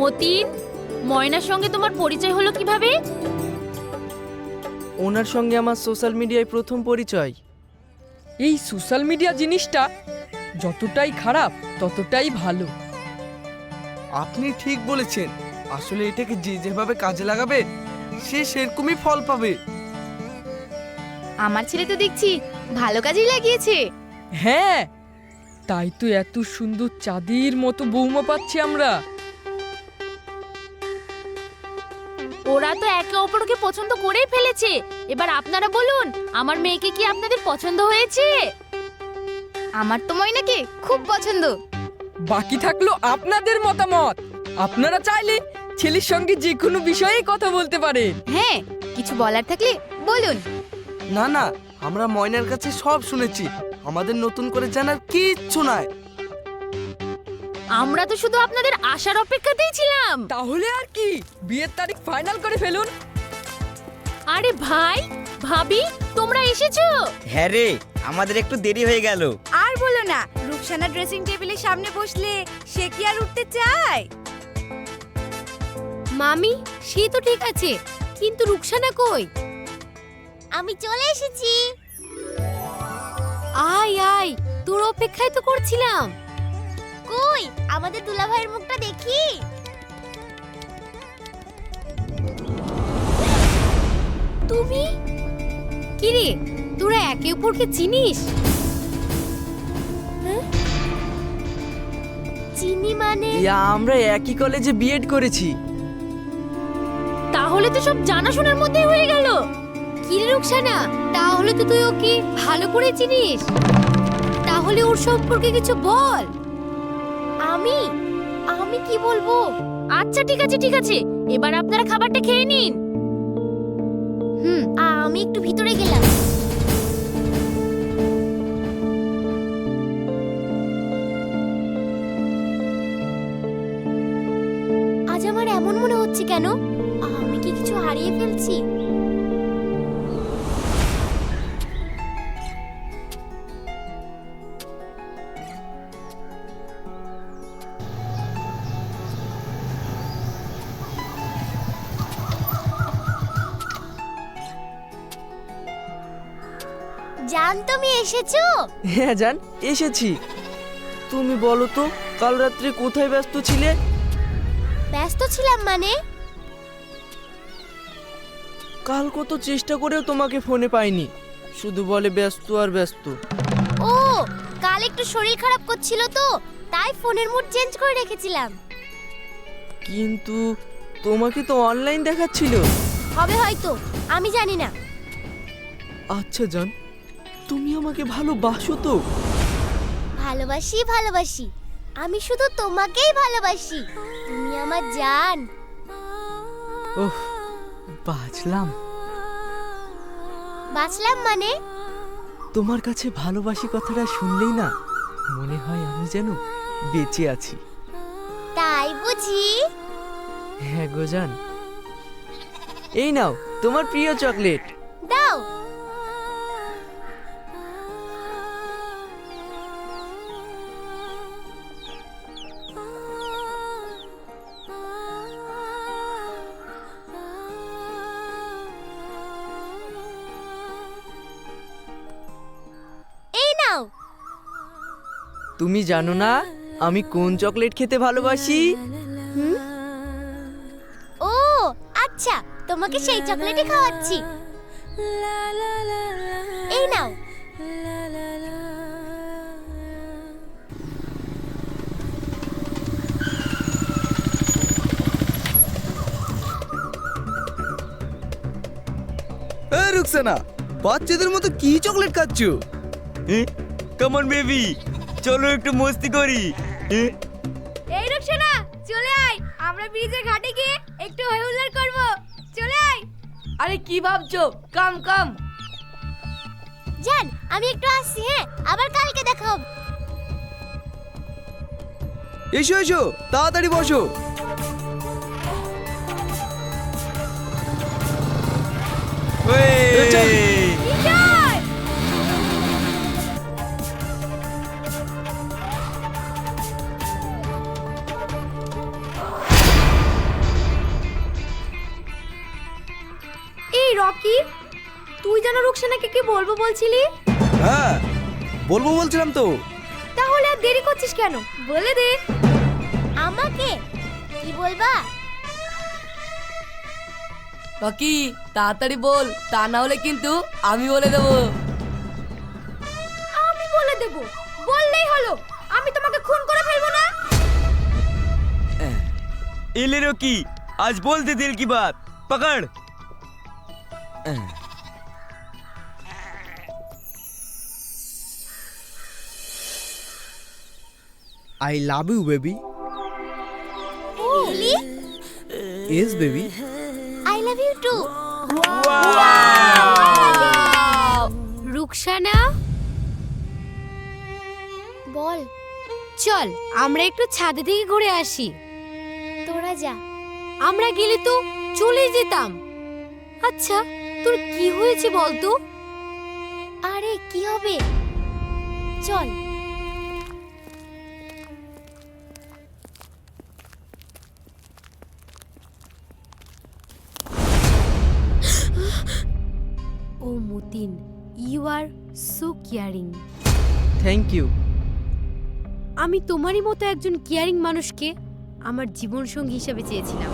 মতিন, ময়নার সঙ্গে তোমার পরিচয় হলো কিভাবে? ওনার সঙ্গে আমার সোশ্যাল মিডিয়ায় প্রথম পরিচয়। এই সোশ্যাল মিডিয়া জিনিসটা যতটাই খারাপ ততটাই ভালো। আপনি ঠিক বলেছেন, আসলে এটাকে যে যেভাবে কাজে লাগাবে সে সেরকমই ফল পাবে। আমার ছেলে তো দেখছি ভালো কাজেই লাগিয়েছে। হ্যাঁ, তাই তো এত সুন্দর চাঁদের মতো বৌমা পাচ্ছি আমরা। ওরা তো একে অপরকে পছন্দ করেই ফেলেছে। এবার আপনারা বলুন, আমার মেয়েকে কি আপনাদের পছন্দ হয়েছে? আমার তো ময়নাকে খুব পছন্দ। বাকি থাকলো আপনাদের মতামত। আপনারা চাইলে ছেলের সঙ্গে যে কোনো বিষয়ে কথা বলতে পারেন। হ্যাঁ, কিছু বলার থাকলে বলুন। না না, আমরা ময়নার কাছে সব শুনেছি, আমাদের নতুন করে জানার কিচ্ছু নাই। আমরা তো শুধু আপনাদের আশার অপেক্ষাতেই ছিলাম। তাহলে আর কি, বিয়ের তারিখ ফাইনাল করে ফেলুন। আরে ভাই, ভাবি, তোমরা এসেছো? হ্যাঁ রে, আমাদের একটু দেরি হয়ে গেল। আর বলো না, রুকসানা ড্রেসিং টেবিলের সামনে বসলে সে কি আর উঠতে চায়? মামি, সে তো ঠিক আছে, কিন্তু রুকসানা কই? আমি চলে এসেছি। আয় আয়, তোর অপেক্ষায় তো করছিলাম। কই আমাদের দুলাভাইয়ের মুখটা দেখি। তুমি কি রে, তোরা একে অপরকে চিনিস? চিনি মানে? আমরা একই কলেজে বিএড করেছি। তাহলে তো সব জানাশোনার মধ্যেই হয়ে গেল। কি রে রুকসানা, তাহলে তো তুই ওকে ভালো করে চিনিস। তাহলে ওর সম্পর্কে কিছু বল। আমি আমি কি বলবো? আচ্ছা ঠিক আছে ঠিক আছে, এবার আপনারা খাবারটা খেয়ে নিন। আমি একটু ভিতরে গেলাম। আজ আমার এমন মনে হচ্ছে কেন? আমি কি কিছু হারিয়ে ফেলছি? জান, তুমি এসেছো? হ্যাঁ জান, এসেছি। তুমি বলো তো, কাল রাত্রে কোথায় ব্যস্ত ছিলে? ব্যস্ত ছিলাম মানে? কাল কত চেষ্টা করেও তোমাকে ফোনে পাইনি, শুধু বলে ব্যস্ত আর ব্যস্ত। ও, কাল একটু শরীর খারাপ করছিল তো, তাই ফোনের মুড চেঞ্জ করে রেখেছিলাম। কিন্তু তোমাকে তো অনলাইন দেখাচ্ছিল। হবে হয়তো, আমি জানি না। আচ্ছা জান, তুমি আমাকে ভালোবাসো তো? ভালোবাসি ভালোবাসি, আমি শুধু তোমাকেই ভালোবাসি। তুমি আমার জান। ওহ, বাঁচলাম। বাঁচলাম মানে? তোমার কাছে ভালোবাসি কথাটা শুনলেই না মনে হয় আমি যেন বেঁচে আছি। তাই বুঝি? হ্যাঁ গো জান, এই নাও তোমার প্রিয় চকলেট। দাও। এই নাও। তুমি জানো না আমি কোন চকলেট খেতে ভালোবাসি? ও আচ্ছা, তোমাকে সেই চকলেটই খাওয়াচ্ছি। এই নাও। এই রুকসানা, বাচ্চাদের মতো কি চকলেট খাচ্ছো? কামন বেবি, চলো একটু মস্তি করি। এই রুকসানা, চলে আয়, আমরা ব্রিজের ঘাটে গিয়ে একটু হইহুল্লোড় করব। চলে আয়। আরে কি ভাবছো? কাম কাম। জান, আমি একটু আসছি, হ্যাঁ, আবার কালকে দেখা হবে। এসো এসো, তাড়াতাড়ি বসো। বিজয়! এই রকি, তুই যেন রুকসানাকে কি বলবো বলছিলি? হ্যাঁ বলবো বলছিলাম তো। তাহলে আর দেরি করছিস কেন, বলে দে। আমাকে কি বলবা? রকি তাড়াতাড়ি বল, তা না হলে কিন্তু আমি বলে দেবো। আমি বলে দেব, বললেই হলো। আমি তোমাকে খুন করে ফেলবো না। এলে রকি, आज बोल दे दिल की बात। पकड़। I love you, baby. Really? Yes, baby. I love you too. Rukhsana, বল। চল আমরা একটু ছাদে থেকে ঘুরে আসি। তোরা যা, আমরা গেলে তো চলে যেতাম। আচ্ছা তোর কি হয়েছে বলতো? আরে কি হবে, চল। ও Matin, you are so caring. Thank you. আমি তোমারই মতো একজন কেয়ারিং মানুষকে আমার জীবন সঙ্গী হিসেবে চেয়েছিলাম।